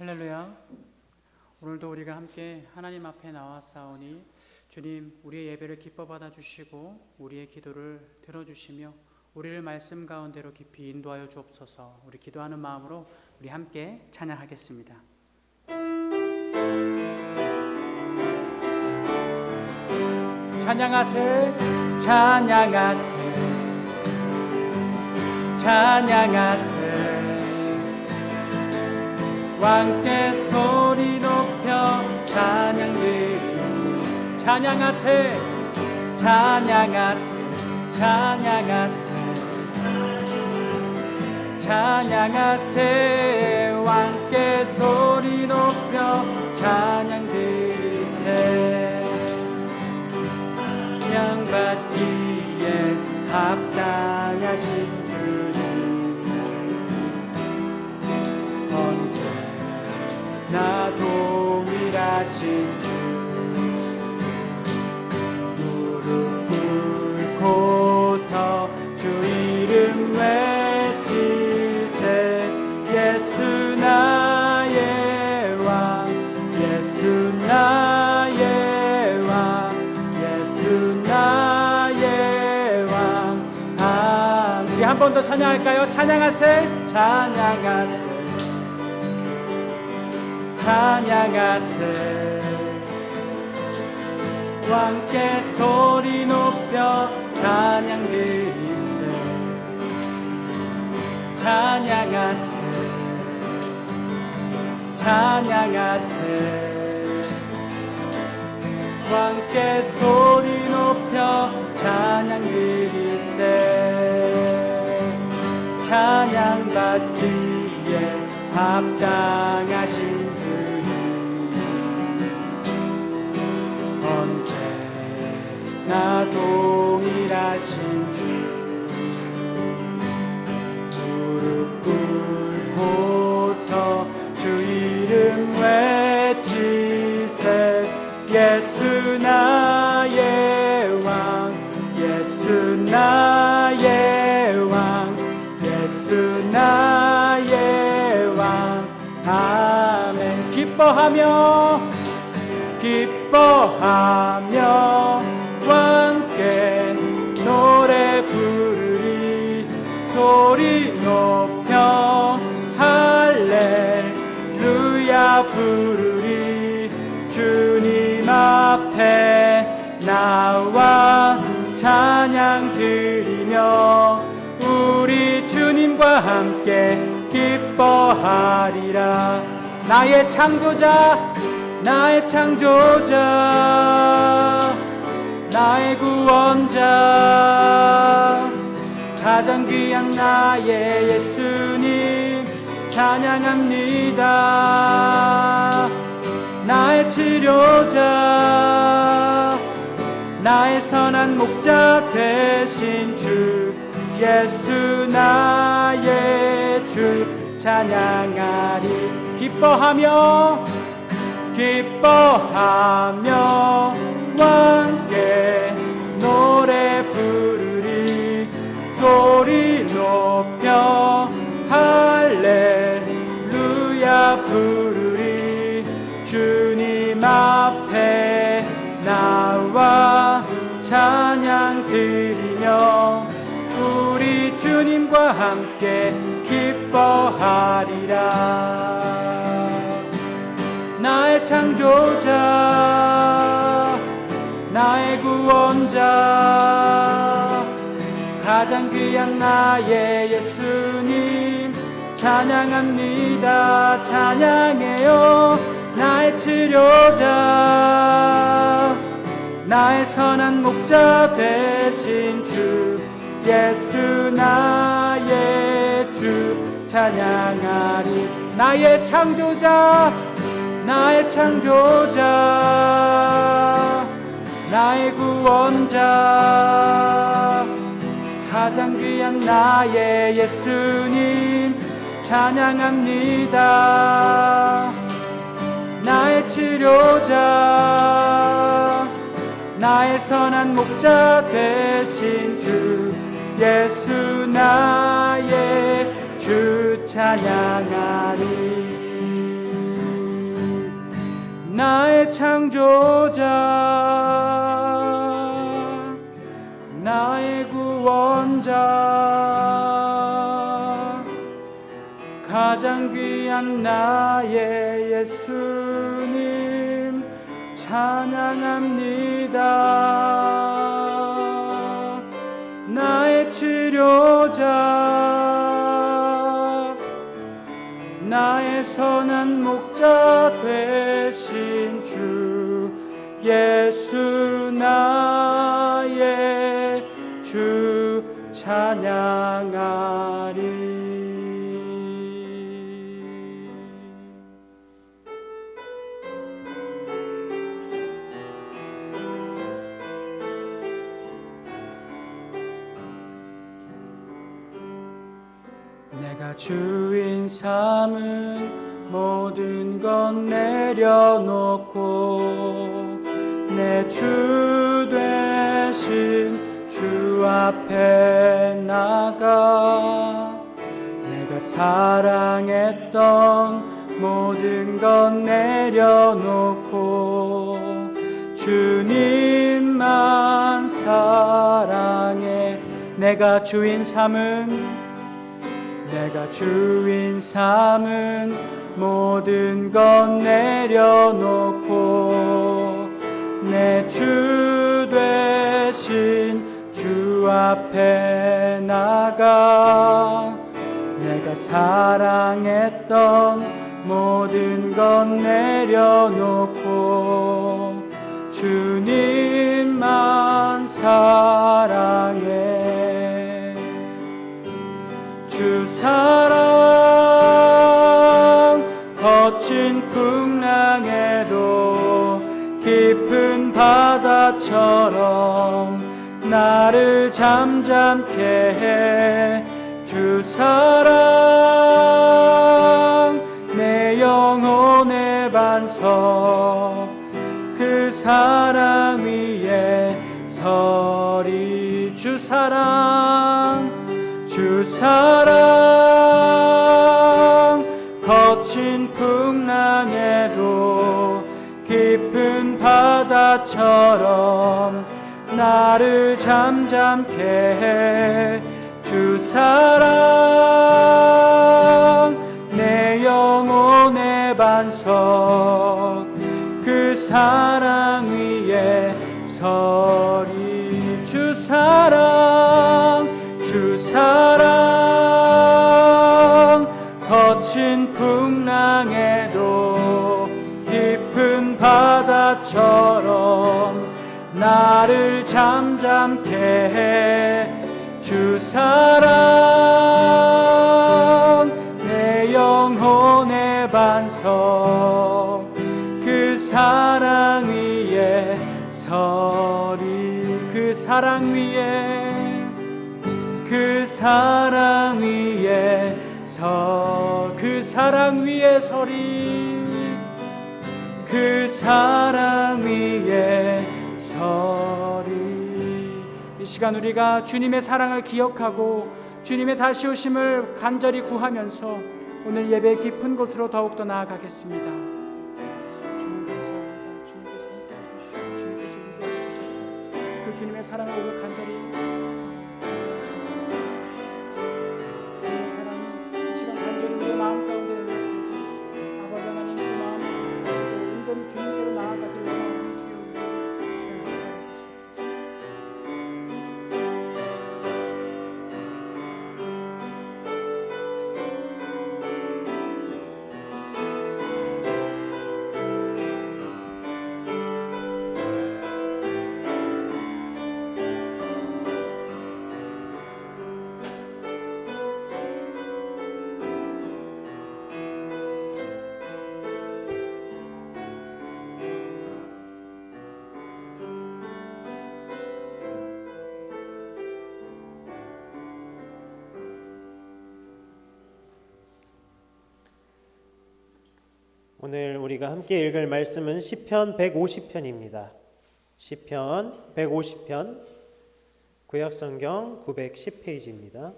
할렐루야. 오늘도 우리가 함께 하나님 앞에 나왔사오니 주님, 우리의 예배를 기뻐 받아주시고 우리의 기도를 들어주시며 우리를 말씀 가운데로 깊이 인도하여 주옵소서. 우리 기도하는 마음으로 우리 함께 찬양하겠습니다. 찬양하세, 찬양하세, 찬양하세. 왕께 소리 높여 찬양 드리세. 찬양하세, 찬양하세, 찬양하세, 찬양하세. 왕께 소리 높여 찬양 드리세. 찬양받기에 합당하신 주님, 언제나 동일하신 주, 무릎 꿇고서 주 이름 외치세. 예수 나의 왕, 예수 나의 왕, 예수 나의 왕. 우리 한 번 더 찬양할까요? 찬양하세, 찬양하세, 찬양하세. 왕께 소리 높여 찬양 드리세. 찬양하세, 찬양하세. 왕께 소리 높여 찬양 드리세. 찬양받기에 합당하신 주님, 언제나 동일하신 주, 무릎 꿇고서 주 이름 외치세. 예수 나의 왕, 예수 나의 왕, 예수 나의 왕. 아멘. 기뻐하며, 기뻐하며 왕께 노래 부르리. 소리 높여 할렐루야 부르리. 주님 앞에 나와 찬양 드리며 우리 주님과 함께 기뻐하리라. 나의 창조자, 나의 창조자, 나의 구원자, 가장 귀한 나의 예수님 찬양합니다. 나의 치료자, 나의 선한 목자 되신 주, 예수 나의 주 찬양하리. 기뻐하며, 기뻐하며 왕께 노래 부르리. 소리 높여 할렐루야 부르리. 주님 앞에 나와 찬양 드리며 우리 주님과 함께 기뻐하리라. 나의 창조자, 나의 구원자, 가장 귀한 나의 예수님 찬양합니다. 찬양해요. 나의 치료자, 나의 선한 목자 되신 주, 예수 나의 주 찬양하리. 나의 창조자, 나의 창조자, 나의 구원자, 가장 귀한 나의 예수님 찬양합니다. 나의 치료자, 나의 선한 목자 되신 주, 예수 나의 주 찬양하리. 나의 창조자, 나의 구원자, 가장 귀한 나의 예수님 찬양합니다. 나의 치료자, 나의 선한 목자 되신 주 예수 나의 주 찬양하리. 내가 주인 삼은 모든 것 내려놓고 내 주 되신 주 앞에 나가 내가 사랑했던 모든 것 내려놓고 주님만 사랑해. 내가 주인 삼은 모든 것 내려놓고 내 주 되신 주 앞에 나가 내가 사랑했던 모든 것 내려놓고 주님만 사랑해. 주 사랑 거친 풍랑에도 깊은 바다처럼 나를 잠잠케 해. 주 사랑 내 영혼의 반석 그 사랑 위에 서리. 주 사랑 거친 풍랑에도 깊은 바다처럼 나를 잠잠케 해. 주 사랑 내 영혼의 반석 그 사랑 위에 서리. 주 사랑 거친 풍랑에도 깊은 바다처럼 나를 잠잠케 해. 주 사랑 내 영혼의 반석 그 사랑 위에 서리. 그 사랑 위에 그 사랑 위에 서리. 그 사랑 위에 서리. 이 시간 우리가 주님의 사랑을 기억하고 주님의 다시 오심을 간절히 구하면서 오늘 예배 깊은 곳으로 더욱더 나아가겠습니다. 주님 감사합니다. 주님께서 함께해 주시고 주님께서 인도해 주셔서 그 주님의 사랑을 오늘 간절히 주님의 사랑이 이 시간 간절히 우리의 마음 가운데 연락되고 아버지 하나님 그 마음을 가지고 온전히 주님께로 나아가길 원하오니 주여 우리 이 시간 함께해 주시옵소서. 오늘 우리가 함께 읽을 말씀은 시편 150편입니다. 시편 150편 구약성경 910페이지입니다.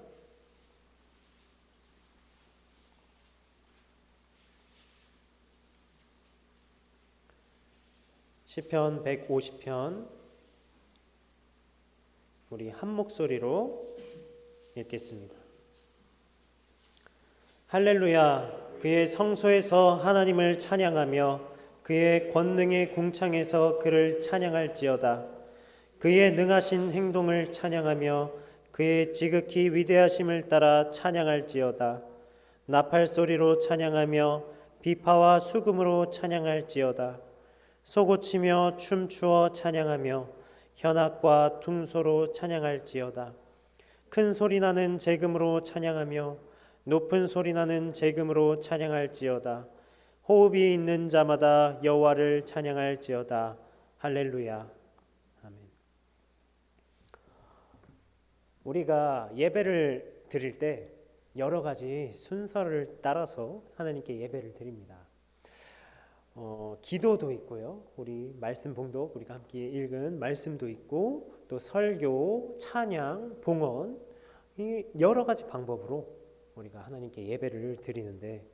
시편 150편 우리 한 목소리로 읽겠습니다. 할렐루야. 그의 성소에서 하나님을 찬양하며 그의 권능의 궁창에서 그를 찬양할지어다. 그의 능하신 행동을 찬양하며 그의 지극히 위대하심을 따라 찬양할지어다. 나팔 소리로 찬양하며 비파와 수금으로 찬양할지어다. 소고치며 춤추어 찬양하며 현악과 퉁소로 찬양할지어다. 큰 소리나는 제금으로 찬양하며 높은 소리나는 제금으로 찬양할지어다. 호흡이 있는 자마다 여호와를 찬양할지어다. 할렐루야. 아멘. 우리가 예배를 드릴 때 여러 가지 순서를 따라서 하나님께 예배를 드립니다. 기도도 있고요. 우리 말씀 봉독 우리가 함께 읽은 말씀도 있고 또 설교, 찬양, 봉헌 이 여러 가지 방법으로 우리가 하나님께 예배를 드리는데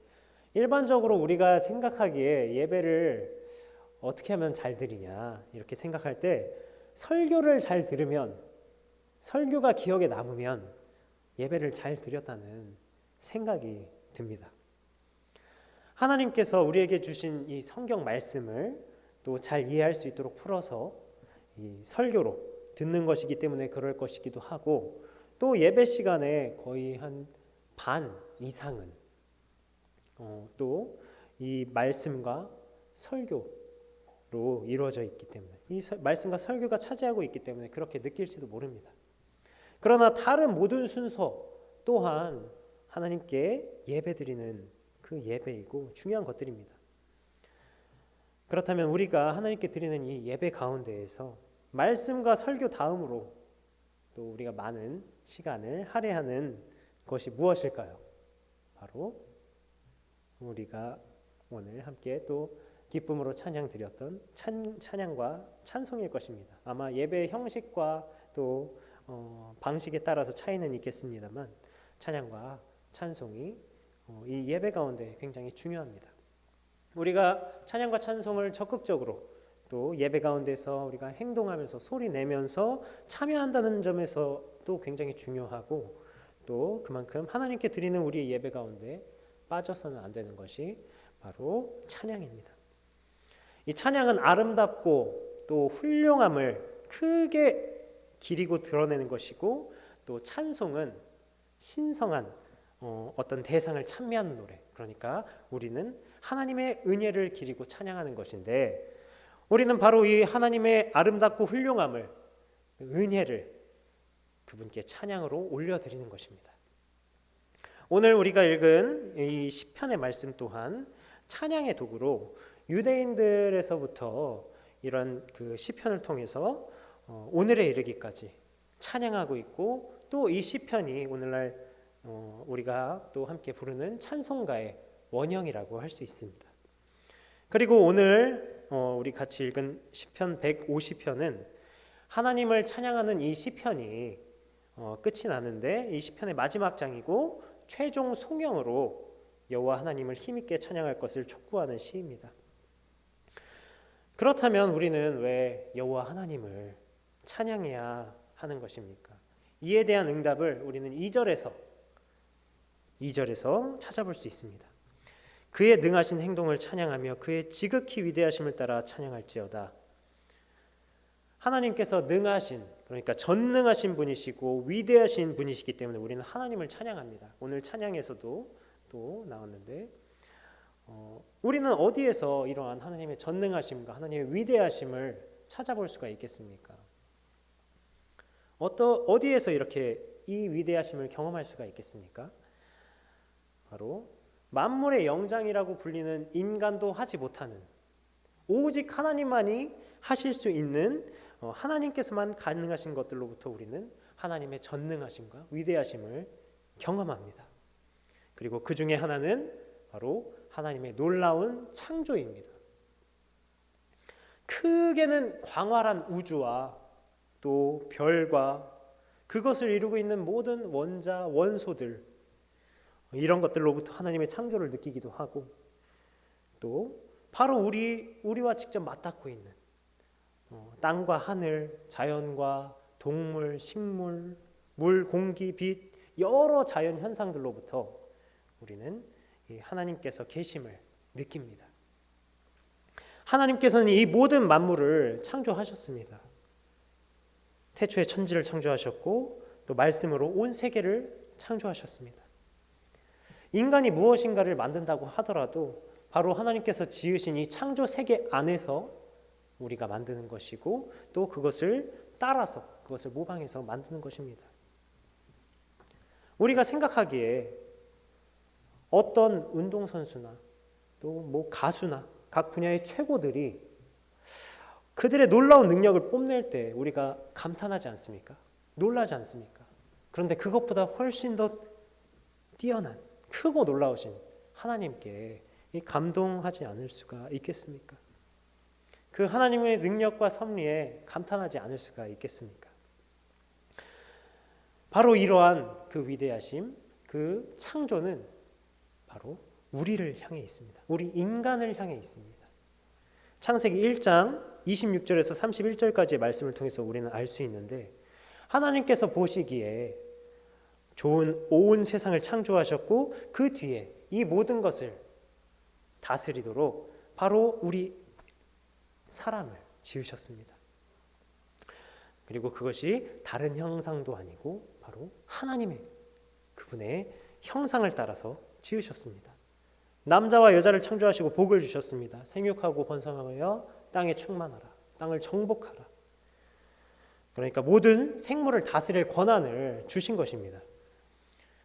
일반적으로 우리가 생각하기에 예배를 어떻게 하면 잘 드리냐 이렇게 생각할 때 설교를 잘 들으면 설교가 기억에 남으면 예배를 잘 드렸다는 생각이 듭니다. 하나님께서 우리에게 주신 이 성경 말씀을 또 잘 이해할 수 있도록 풀어서 이 설교로 듣는 것이기 때문에 그럴 것이기도 하고 또 예배 시간에 거의 한 반 이상은 또 이 말씀과 설교로 이루어져 있기 때문에 이 말씀과 설교가 차지하고 있기 때문에 그렇게 느낄지도 모릅니다. 그러나 다른 모든 순서 또한 하나님께 예배드리는 그 예배이고 중요한 것들입니다. 그렇다면 우리가 하나님께 드리는 이 예배 가운데에서 말씀과 설교 다음으로 또 우리가 많은 시간을 할애하는 것이 무엇일까요? 바로 우리가 오늘 함께 또 기쁨으로 찬양 드렸던 찬양과 찬송일 것입니다. 아마 예배 형식과 또 방식에 따라서 차이는 있겠습니다만 찬양과 찬송이 이 예배 가운데 굉장히 중요합니다. 우리가 찬양과 찬송을 적극적으로 또 예배 가운데서 우리가 행동하면서 소리 내면서 참여한다는 점에서 또 굉장히 중요하고 또 그만큼 하나님께 드리는 우리의 예배 가운데 빠져서는 안 되는 것이 바로 찬양입니다. 이 찬양은 아름답고 또 훌륭함을 크게 기리고 드러내는 것이고 또 찬송은 신성한 어떤 대상을 찬미하는 노래, 그러니까 우리는 하나님의 은혜를 기리고 찬양하는 것인데 우리는 바로 이 하나님의 아름답고 훌륭함을 은혜를 그분께 찬양으로 올려드리는 것입니다. 오늘 우리가 읽은 이 시편의 말씀 또한 찬양의 도구로 유대인들에서부터 이런 그 시편을 통해서 오늘에 이르기까지 찬양하고 있고 또 이 시편이 오늘날 우리가 또 함께 부르는 찬송가의 원형이라고 할 수 있습니다. 그리고 오늘 우리 같이 읽은 시편 150편은 하나님을 찬양하는 이 시편이 끝이 나는데 이 시편의 마지막 장이고 최종 송영으로 여호와 하나님을 힘있게 찬양할 것을 촉구하는 시입니다. 그렇다면 우리는 왜 여호와 하나님을 찬양해야 하는 것입니까? 이에 대한 응답을 우리는 2절에서 찾아볼 수 있습니다. 그의 능하신 행동을 찬양하며 그의 지극히 위대하심을 따라 찬양할지어다. 하나님께서 능하신, 그러니까 전능하신 분이시고 위대하신 분이시기 때문에 우리는 하나님을 찬양합니다. 오늘 찬양에서도 또 나왔는데 우리는 어디에서 이러한 하나님의 전능하심과 하나님의 위대하심을 찾아볼 수가 있겠습니까? 어디에서 이렇게 이 위대하심을 경험할 수가 있겠습니까? 바로 만물의 영장이라고 불리는 인간도 하지 못하는 오직 하나님만이 하실 수 있는 하나님께서만 가능하신 것들로부터 우리는 하나님의 전능하심과 위대하심을 경험합니다. 그리고 그 중에 하나는 바로 하나님의 놀라운 창조입니다. 크게는 광활한 우주와 또 별과 그것을 이루고 있는 모든 원자, 원소들 이런 것들로부터 하나님의 창조를 느끼기도 하고 또 바로 우리와 직접 맞닿고 있는 땅과 하늘, 자연과 동물, 식물, 물, 공기, 빛 여러 자연 현상들로부터 우리는 이 하나님께서 계심을 느낍니다. 하나님께서는 이 모든 만물을 창조하셨습니다. 태초에 천지를 창조하셨고 또 말씀으로 온 세계를 창조하셨습니다. 인간이 무엇인가를 만든다고 하더라도 바로 하나님께서 지으신 이 창조 세계 안에서 우리가 만드는 것이고 또 그것을 따라서 그것을 모방해서 만드는 것입니다. 우리가 생각하기에 어떤 운동선수나 또 뭐 가수나 각 분야의 최고들이 그들의 놀라운 능력을 뽐낼 때 우리가 감탄하지 않습니까? 놀라지 않습니까? 그런데 그것보다 훨씬 더 뛰어난 크고 놀라우신 하나님께 감동하지 않을 수가 있겠습니까? 그 하나님의 능력과 섭리에 감탄하지 않을 수가 있겠습니까? 바로 이러한 그 위대하심, 그 창조는 바로 우리를 향해 있습니다. 우리 인간을 향해 있습니다. 창세기 1장 26절에서 31절까지의 말씀을 통해서 우리는 알 수 있는데 하나님께서 보시기에 좋은 온 세상을 창조하셨고 그 뒤에 이 모든 것을 다스리도록 바로 우리 사람을 지으셨습니다. 그리고 그것이 다른 형상도 아니고 바로 하나님의 그분의 형상을 따라서 지으셨습니다. 남자와 여자를 창조하시고 복을 주셨습니다. 생육하고 번성하여 땅에 충만하라. 땅을 정복하라. 그러니까 모든 생물을 다스릴 권한을 주신 것입니다.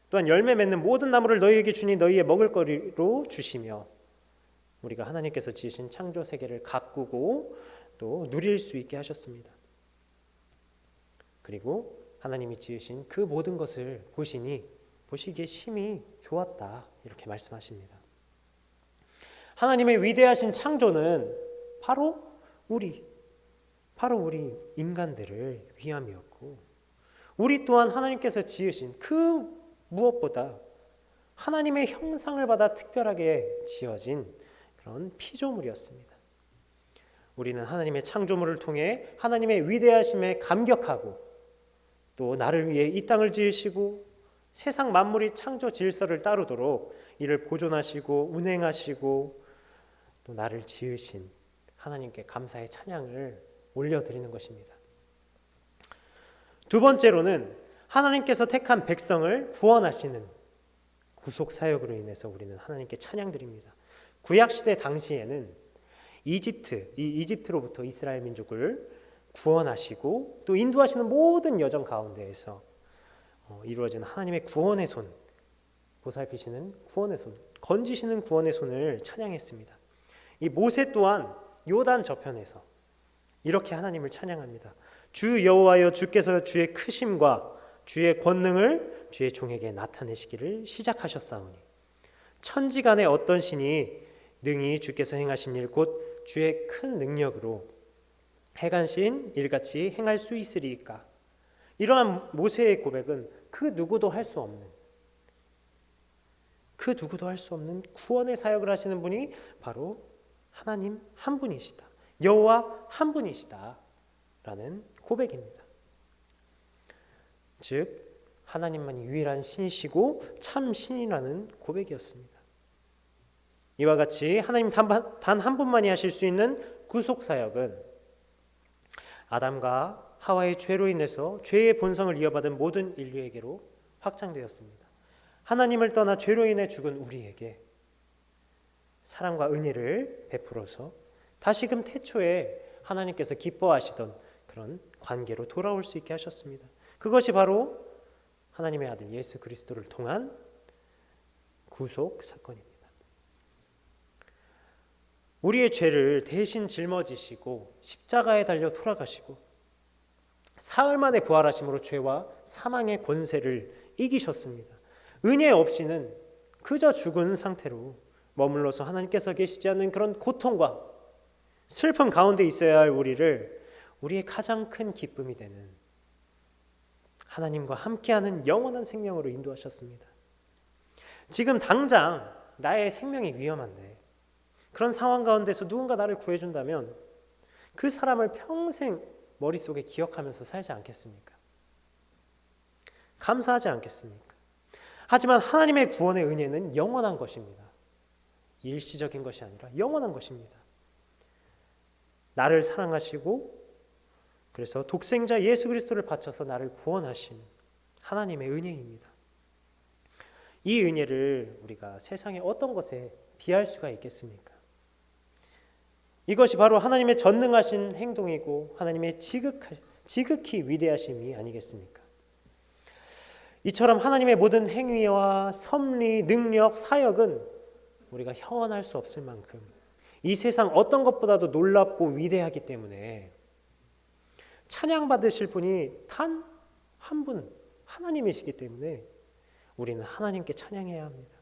또한 열매 맺는 모든 나무를 너희에게 주니 너희의 먹을거리로 주시며 우리가 하나님께서 지으신 창조 세계를 가꾸고 또 누릴 수 있게 하셨습니다. 그리고 하나님이 지으신 그 모든 것을 보시기에 심히 좋았다 이렇게 말씀하십니다. 하나님의 위대하신 창조는 바로 우리 인간들을 위함이었고 우리 또한 하나님께서 지으신 그 무엇보다 하나님의 형상을 받아 특별하게 지어진 그런 피조물이었습니다. 우리는 하나님의 창조물을 통해 하나님의 위대하심에 감격하고 또 나를 위해 이 땅을 지으시고 세상 만물이 창조 질서를 따르도록 이를 보존하시고 운행하시고 또 나를 지으신 하나님께 감사의 찬양을 올려드리는 것입니다. 두 번째로는 하나님께서 택한 백성을 구원하시는 구속 사역으로 인해서 우리는 하나님께 찬양드립니다. 구약 시대 당시에는 이집트로부터 이스라엘 민족을 구원하시고 또 인도하시는 모든 여정 가운데에서 이루어진 하나님의 구원의 손, 보살피시는 구원의 손, 건지시는 구원의 손을 찬양했습니다. 이 모세 또한 요단 저편에서 이렇게 하나님을 찬양합니다. 주 여호와여 주께서 주의 크심과 주의 권능을 주의 종에게 나타내시기를 시작하셨사오니 천지간에 어떤 신이 능히 주께서 행하신 일 곧 주의 큰 능력으로 행하신 일같이 행할 수 있으리이까. 이러한 모세의 고백은 그 누구도 할 수 없는 구원의 사역을 하시는 분이 바로 하나님 한 분이시다. 여호와 한 분이시다 라는 고백입니다. 즉 하나님만이 유일한 신이시고 참 신이라는 고백이었습니다. 이와 같이 하나님 단 한 분만이 하실 수 있는 구속 사역은 아담과 하와의 죄로 인해서 죄의 본성을 이어받은 모든 인류에게로 확장되었습니다. 하나님을 떠나 죄로 인해 죽은 우리에게 사랑과 은혜를 베풀어서 다시금 태초에 하나님께서 기뻐하시던 그런 관계로 돌아올 수 있게 하셨습니다. 그것이 바로 하나님의 아들 예수 그리스도를 통한 구속 사건입니다. 우리의 죄를 대신 짊어지시고 십자가에 달려 돌아가시고 사흘 만에 부활하심으로 죄와 사망의 권세를 이기셨습니다. 은혜 없이는 그저 죽은 상태로 머물러서 하나님께서 계시지 않는 그런 고통과 슬픔 가운데 있어야 할 우리의 가장 큰 기쁨이 되는 하나님과 함께하는 영원한 생명으로 인도하셨습니다. 지금 당장 나의 생명이 위험한데 그런 상황 가운데서 누군가 나를 구해준다면 그 사람을 평생 머릿속에 기억하면서 살지 않겠습니까? 감사하지 않겠습니까? 하지만 하나님의 구원의 은혜는 영원한 것입니다. 일시적인 것이 아니라 영원한 것입니다. 나를 사랑하시고 그래서 독생자 예수 그리스도를 바쳐서 나를 구원하신 하나님의 은혜입니다. 이 은혜를 우리가 세상의 어떤 것에 비할 수가 있겠습니까? 이것이 바로 하나님의 전능하신 행동이고 하나님의 지극히 위대하심이 아니겠습니까? 이처럼 하나님의 모든 행위와 섭리, 능력, 사역은 우리가 형언할 수 없을 만큼 이 세상 어떤 것보다도 놀랍고 위대하기 때문에 찬양받으실 분이 단 한 분, 하나님이시기 때문에 우리는 하나님께 찬양해야 합니다.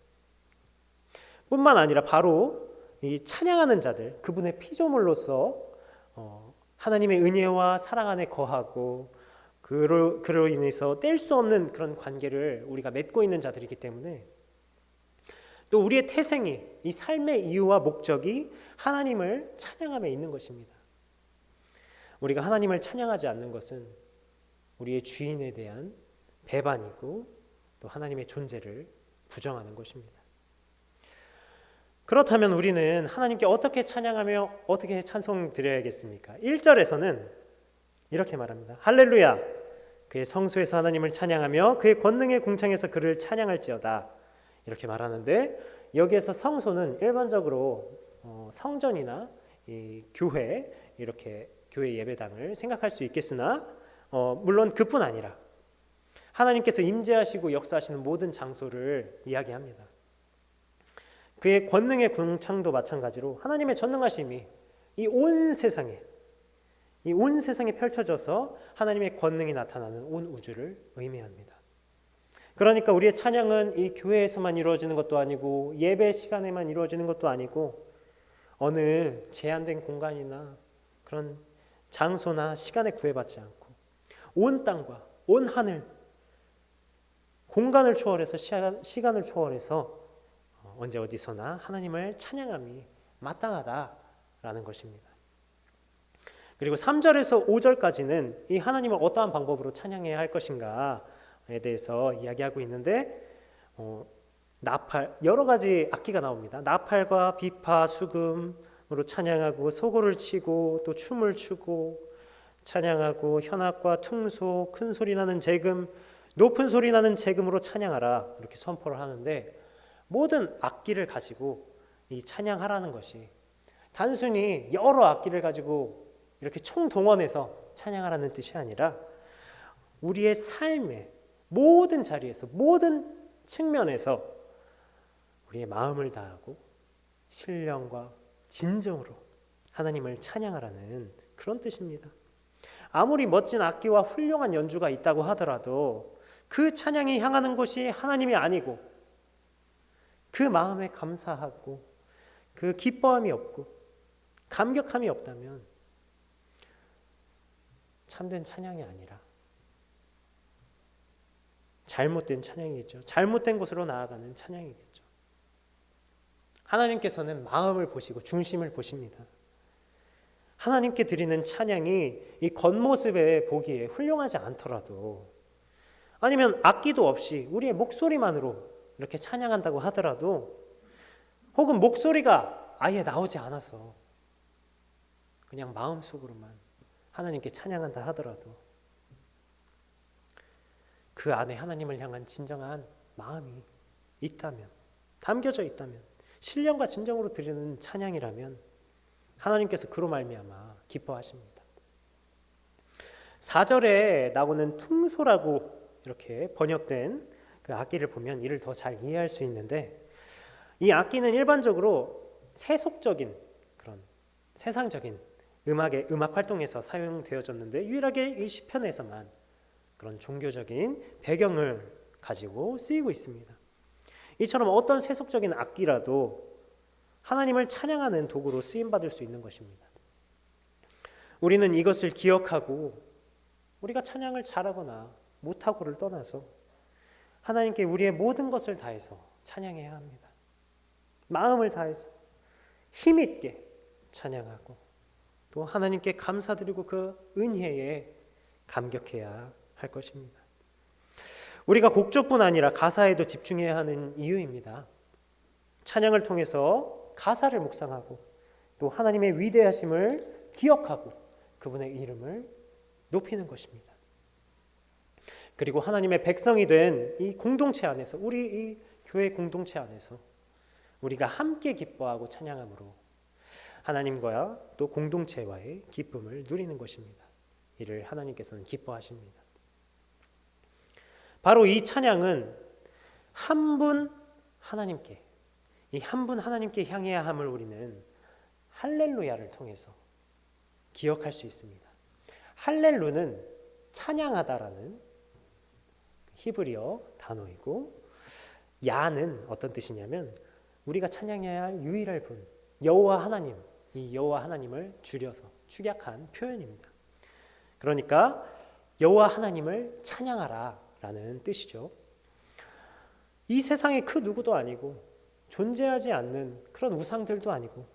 뿐만 아니라 바로 이 찬양하는 자들, 그분의 피조물로서 하나님의 은혜와 사랑 안에 거하고 그로 인해서 뗄 수 없는 그런 관계를 우리가 맺고 있는 자들이기 때문에 또 우리의 태생이 이 삶의 이유와 목적이 하나님을 찬양함에 있는 것입니다. 우리가 하나님을 찬양하지 않는 것은 우리의 주인에 대한 배반이고 또 하나님의 존재를 부정하는 것입니다. 그렇다면 우리는 하나님께 어떻게 찬양하며 어떻게 찬송 드려야겠습니까? 1절에서는 이렇게 말합니다. 할렐루야! 그의 성소에서 하나님을 찬양하며 그의 권능의 궁창에서 그를 찬양할지어다. 이렇게 말하는데 여기에서 성소는 일반적으로 성전이나 이 교회, 이렇게 교회 예배당을 생각할 수 있겠으나 물론 그뿐 아니라 하나님께서 임재하시고 역사하시는 모든 장소를 이야기합니다. 그의 권능의 궁창도 마찬가지로 하나님의 전능하심이 이 온 세상에 펼쳐져서 하나님의 권능이 나타나는 온 우주를 의미합니다. 그러니까 우리의 찬양은 이 교회에서만 이루어지는 것도 아니고 예배 시간에만 이루어지는 것도 아니고 어느 제한된 공간이나 그런 장소나 시간에 구애받지 않고 온 땅과 온 하늘, 공간을 초월해서 시간을 초월해서 언제 어디서나 하나님을 찬양함이 마땅하다라는 것입니다. 그리고 3절에서 5절까지는 이 하나님을 어떠한 방법으로 찬양해야 할 것인가에 대해서 이야기하고 있는데 나팔, 여러 가지 악기가 나옵니다. 나팔과 비파, 수금으로 찬양하고 소고를 치고 또 춤을 추고 찬양하고 현악과 퉁소, 큰 소리 나는 재금, 높은 소리 나는 재금으로 찬양하라 이렇게 선포를 하는데 모든 악기를 가지고 이 찬양하라는 것이 단순히 여러 악기를 가지고 이렇게 총동원해서 찬양하라는 뜻이 아니라 우리의 삶의 모든 자리에서 모든 측면에서 우리의 마음을 다하고 신령과 진정으로 하나님을 찬양하라는 그런 뜻입니다. 아무리 멋진 악기와 훌륭한 연주가 있다고 하더라도 그 찬양이 향하는 곳이 하나님이 아니고 그 마음에 감사하고 그 기뻐함이 없고 감격함이 없다면 참된 찬양이 아니라 잘못된 찬양이겠죠. 잘못된 곳으로 나아가는 찬양이겠죠. 하나님께서는 마음을 보시고 중심을 보십니다. 하나님께 드리는 찬양이 이 겉모습에 보기에 훌륭하지 않더라도 아니면 악기도 없이 우리의 목소리만으로 이렇게 찬양한다고 하더라도 혹은 목소리가 아예 나오지 않아서 그냥 마음속으로만 하나님께 찬양한다 하더라도 그 안에 하나님을 향한 진정한 마음이 있다면, 담겨져 있다면, 신령과 진정으로 드리는 찬양이라면 하나님께서 그로 말미암아 기뻐하십니다. 4절에 나오는 퉁소라고 이렇게 번역된 그 악기를 보면 이를 더 잘 이해할 수 있는데 이 악기는 일반적으로 세속적인 그런 세상적인 음악 활동에서 사용되어졌는데 유일하게 이 시편에서만 그런 종교적인 배경을 가지고 쓰이고 있습니다. 이처럼 어떤 세속적인 악기라도 하나님을 찬양하는 도구로 쓰임받을 수 있는 것입니다. 우리는 이것을 기억하고 우리가 찬양을 잘하거나 못하고를 떠나서 하나님께 우리의 모든 것을 다해서 찬양해야 합니다. 마음을 다해서 힘있게 찬양하고 또 하나님께 감사드리고 그 은혜에 감격해야 할 것입니다. 우리가 곡조뿐 아니라 가사에도 집중해야 하는 이유입니다. 찬양을 통해서 가사를 묵상하고 또 하나님의 위대하심을 기억하고 그분의 이름을 높이는 것입니다. 그리고 하나님의 백성이 된 이 공동체 안에서, 우리 이 교회 공동체 안에서 우리가 함께 기뻐하고 찬양함으로 하나님과 또 공동체와의 기쁨을 누리는 것입니다. 이를 하나님께서는 기뻐하십니다. 바로 이 찬양은 한 분 하나님께, 이 한 분 하나님께 향해야 함을 우리는 할렐루야를 통해서 기억할 수 있습니다. 할렐루는 찬양하다라는 히브리어 단어이고, 야는 어떤 뜻이냐면 우리가 찬양해야 할 유일할 분, 여호와 하나님, 이 여호와 하나님을 줄여서 축약한 표현입니다. 그러니까 여호와 하나님을 찬양하라 라는 뜻이죠. 이 세상에 그 누구도 아니고 존재하지 않는 그런 우상들도 아니고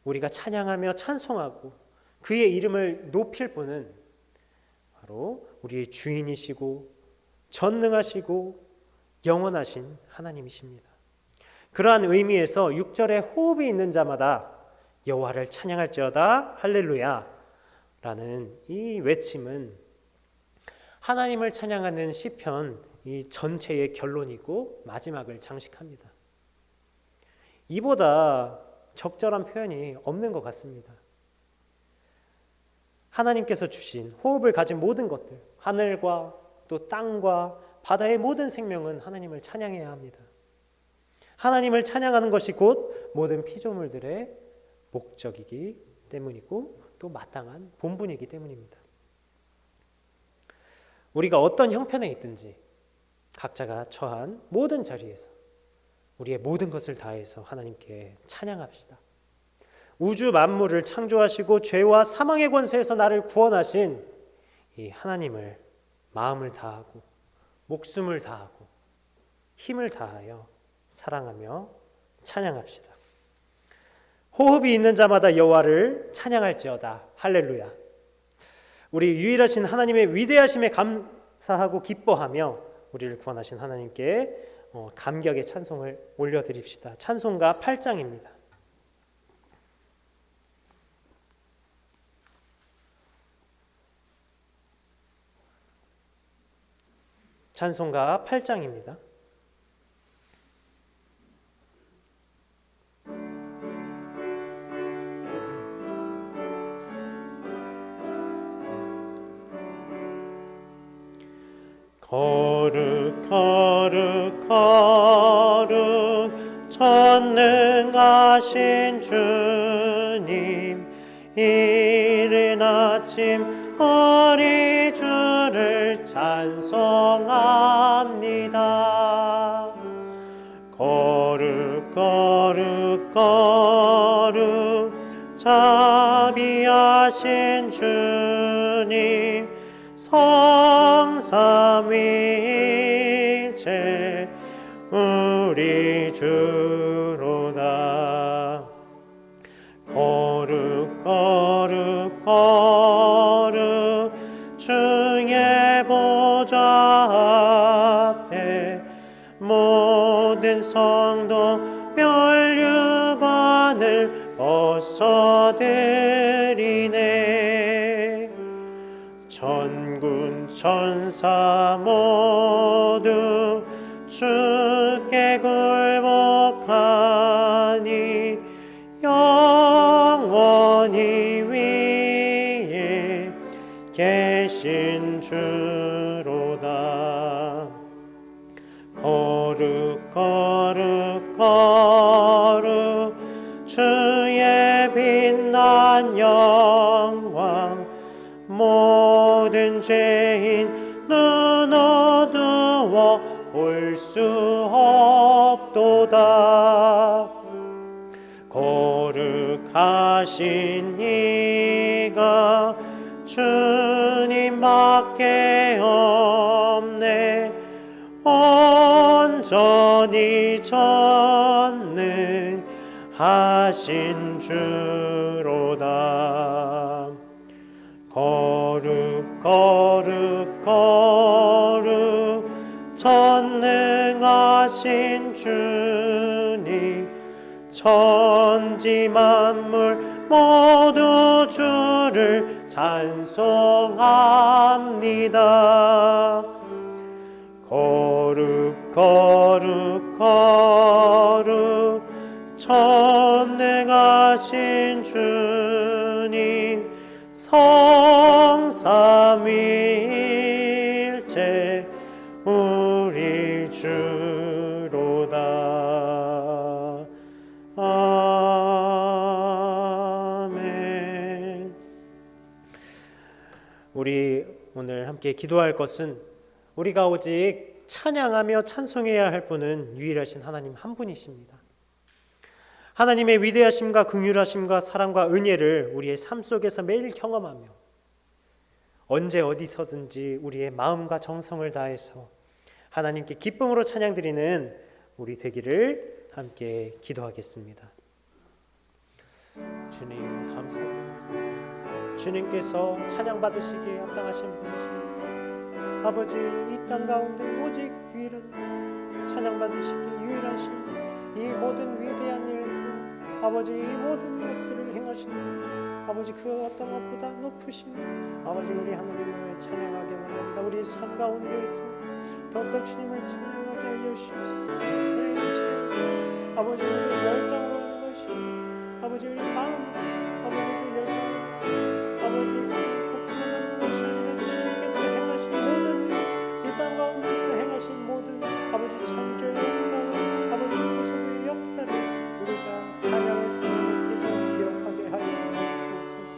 우리가 찬양하며 찬송하고 그의 이름을 높일 분은 바로 우리의 주인이시고 전능하시고 영원하신 하나님이십니다. 그러한 의미에서 6절에 호흡이 있는 자마다 여호와를 찬양할지어다 할렐루야 라는 이 외침은 하나님을 찬양하는 시편 이 전체의 결론이고 마지막을 장식합니다. 이보다 적절한 표현이 없는 것 같습니다. 하나님께서 주신 호흡을 가진 모든 것들, 하늘과 또 땅과 바다의 모든 생명은 하나님을 찬양해야 합니다. 하나님을 찬양하는 것이 곧 모든 피조물들의 목적이기 때문이고 또 마땅한 본분이기 때문입니다. 우리가 어떤 형편에 있든지 각자가 처한 모든 자리에서 우리의 모든 것을 다해서 하나님께 찬양합시다. 우주 만물을 창조하시고 죄와 사망의 권세에서 나를 구원하신 이 하나님을 마음을 다하고 목숨을 다하고 힘을 다하여 사랑하며 찬양합시다. 호흡이 있는 자마다 여호와를 찬양할지어다 할렐루야. 우리 유일하신 하나님의 위대하심에 감사하고 기뻐하며 우리를 구원하신 하나님께 감격의 찬송을 올려드립시다. 찬송가 8장입니다. 찬송가 8장입니다. 거룩 거룩 거룩 전능하신 주님, 이른 아침 어리 주를 찬송합니다. 거룩 거룩 거룩 자비하신 주님, 성삼위일체 우리 주로다. 거룩 거룩 거룩 주의 보좌 앞에 모든 성도 멸류관을 벗어드리네. 천군 천사 모두 주께 굴복하니 영원히 위에 계신 주로다. 거룩 거룩 거룩 주의 빛난 영광, 모든 죄인 눈 어두워 볼 수 없도다. 거룩하신 이가 주님밖에 없네. 온전히 전능하신 주로다. 거룩 거룩 거룩 전능하신 주님 천지 만물 모두 주를 찬송합니다. 거룩 거룩 거룩 전능하신 주님 성삼위일체 우리 주로다. 아멘. 우리 오늘 함께 기도할 것은 우리가 오직 찬양하며 찬송해야 할 분은 유일하신 하나님 한 분이십니다. 하나님의 위대하심과 긍휼하심과 사랑과 은혜를 우리의 삶 속에서 매일 경험하며 언제 어디서든지 우리의 마음과 정성을 다해서 하나님께 기쁨으로 찬양드리는 우리 되기를 함께 기도하겠습니다. 주님 감사드립니다. 주님께서 찬양받으시기에 합당하신 분이십니다. 아버지, 이 땅 가운데 오직 유일한 찬양받으시기 유일하신 이 모든 위대한 일, 아버지 이 모든 것들을 행하시는 아버지 그 어떤 것보다 높으신 아버지 우리 하나님을 찬양하게 원합니다. 우리 삶 가운데에서 더욱더 주님을 찬양하게 하여 주옵소서. 아버지 우리의 열정으로 하는 것이 아버지 우리 마음 아버지 그 열정으로 아버지 복음을 하는 것이 아니라 주님께서 행하신 모든 이 땅 가운데서 행하신 모든 아버지 창조의 역사와 아버지 구속의 역사를 우리가 찬양을 통해 높이고 기억하게 하여 주옵소서.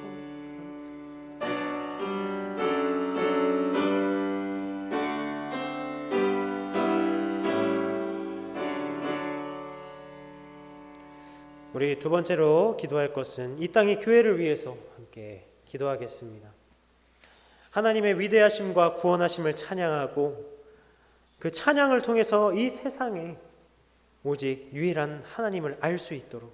우리 두 번째로 기도할 것은 이 땅의 교회를 위해서 함께 기도하겠습니다. 하나님의 위대하심과 구원하심을 찬양하고 그 찬양을 통해서 이 세상에 오직 유일한 하나님을 알 수 있도록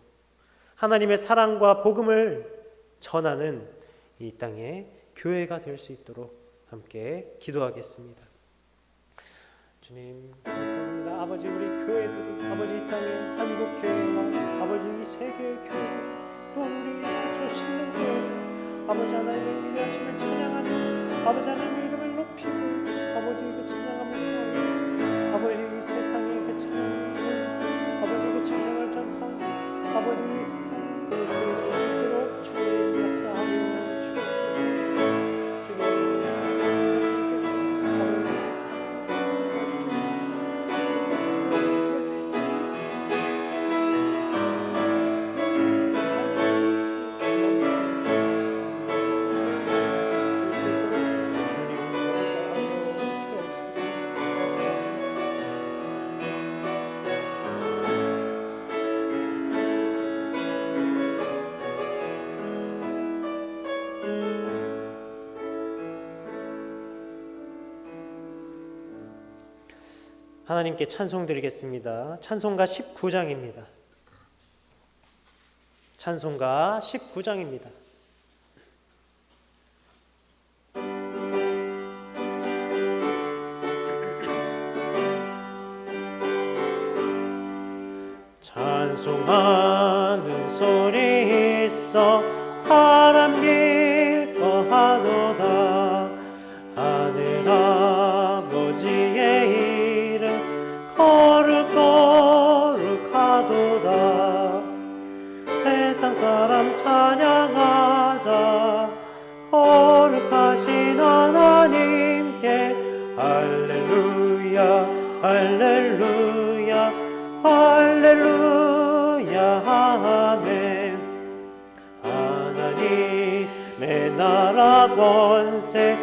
하나님의 사랑과 복음을 전하는 이 땅의 교회가 될 수 있도록 함께 기도하겠습니다. 주님 감사합니다. 아버지 우리 교회들이 아버지 이 땅의 한국교회와 아버지 이 세계의 교회 또 우리 세초 신령교회 아버지 하나님의 위대하심을 찬양하며 아버지 하나님의 이름을 높이고 아버지 그 찬양함을 통하여서 아버지 이 세상에 그 찬양을 아버지 그 찬양을 전하고 아버지 이 세상에 교회가 있도록 주님 역사하여 주옵소서. 주님 말씀하시께서 아버지 하나님께 찬송드리겠습니다. 찬송가 19장입니다. 찬송가 19장입니다. 찬송하는 소리 있어 사람 기뻐하도다. 하늘 아버지의 거룩거룩하도다. 세상 사람 찬양하자. 거룩하신 하나님께 할렐루야 할렐루야 할렐루야 아멘. 하나님의 나라 권세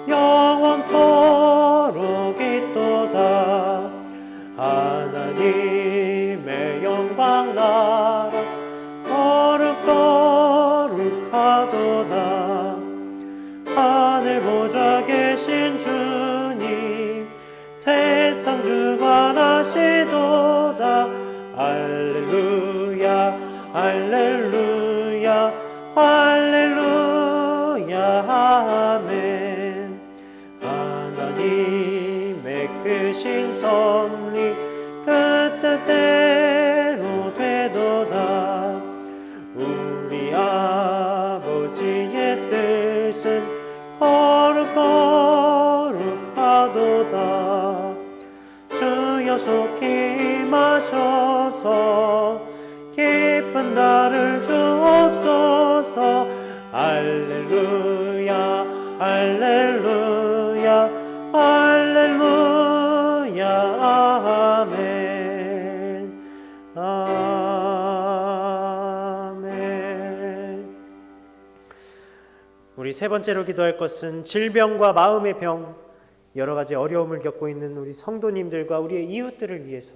영원토록 있도다. 하나님의 영광 나라 거룩거룩하도다. 하늘 보좌 계신 주님 세상 주관하시도다. 할렐루야 할렐루야 할렐루야 이루신 섭리 그 뜻대로 되도다. 우리 아버지의 뜻은 거룩거룩하도다. 주여 속히 마셔서 기쁜 날을 주옵소서. 할렐루야 할렐루야 할렐루야 아멘 아멘. 우리 세 번째로 기도할 것은 질병과 마음의 병, 여러 가지 어려움을 겪고 있는 우리 성도님들과 우리의 이웃들을 위해서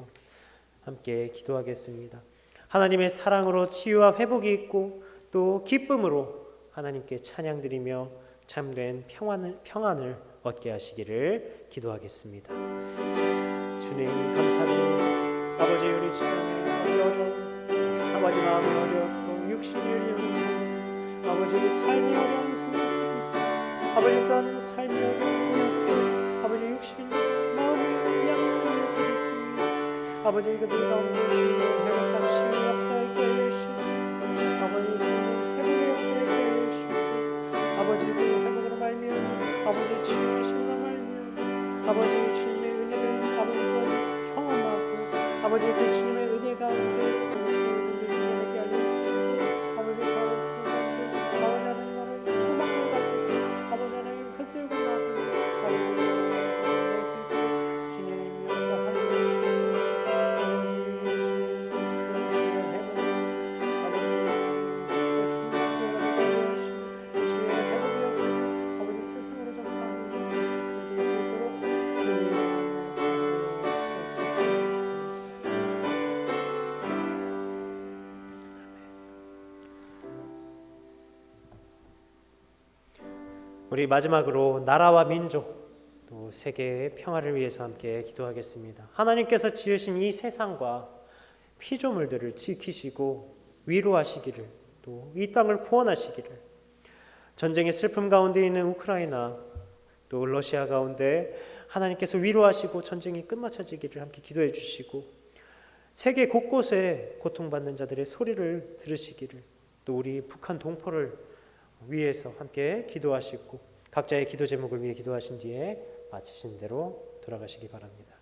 함께 기도하겠습니다. 하나님의 사랑으로 치유와 회복이 있고 또 기쁨으로 하나님께 찬양드리며 참된 평안을 얻게 하시기를 기도하겠습니다. 주님 감사드립니다. 아버지, 우리 주변에 아버지 어려움, 아버지 마음이 어렵고 육신이 어려운 성도들, 아버지 삶이 어려운 성도들이 있습니다. 아버지 또한 삶이 어려운 이웃들, 아버지 육신 마음이 약한 이웃들이 있습니다. 아버지 그들 가운데 주님의 회복과 치유 역사에 있게 하여 주옵소서. 아버지 주님의 회복의 역사에 있게 하여 주옵소서. 아버지 그 회복으로 말미암아 아버지 치유하신다 말미암아 아버지 주님의 은혜를 아버지 또한 경험하고 아버지 그 주님의 은혜 가운데서 주님의 은혜를 이겨내게 하여 주시고 아버지 그 안에서 아버지 하나님 나라의 소망을 가지고 아버지 하나님 흔들고 나가는 아버지 될 수 있도록 주님 역사하여 주옵소서. 우리 마지막으로 나라와 민족 또 세계의 평화를 위해서 함께 기도하겠습니다. 하나님께서 지으신 이 세상과 피조물들을 지키시고 위로하시기를, 또 이 땅을 구원하시기를, 전쟁의 슬픔 가운데 있는 우크라이나 또 러시아 가운데 하나님께서 위로하시고 전쟁이 끝마쳐지기를 함께 기도해 주시고, 세계 곳곳에 고통받는 자들의 소리를 들으시기를, 또 우리 북한 동포를 위해서 함께 기도하시고 각자의 기도 제목을 위해 기도하신 뒤에 마치신 대로 돌아가시기 바랍니다.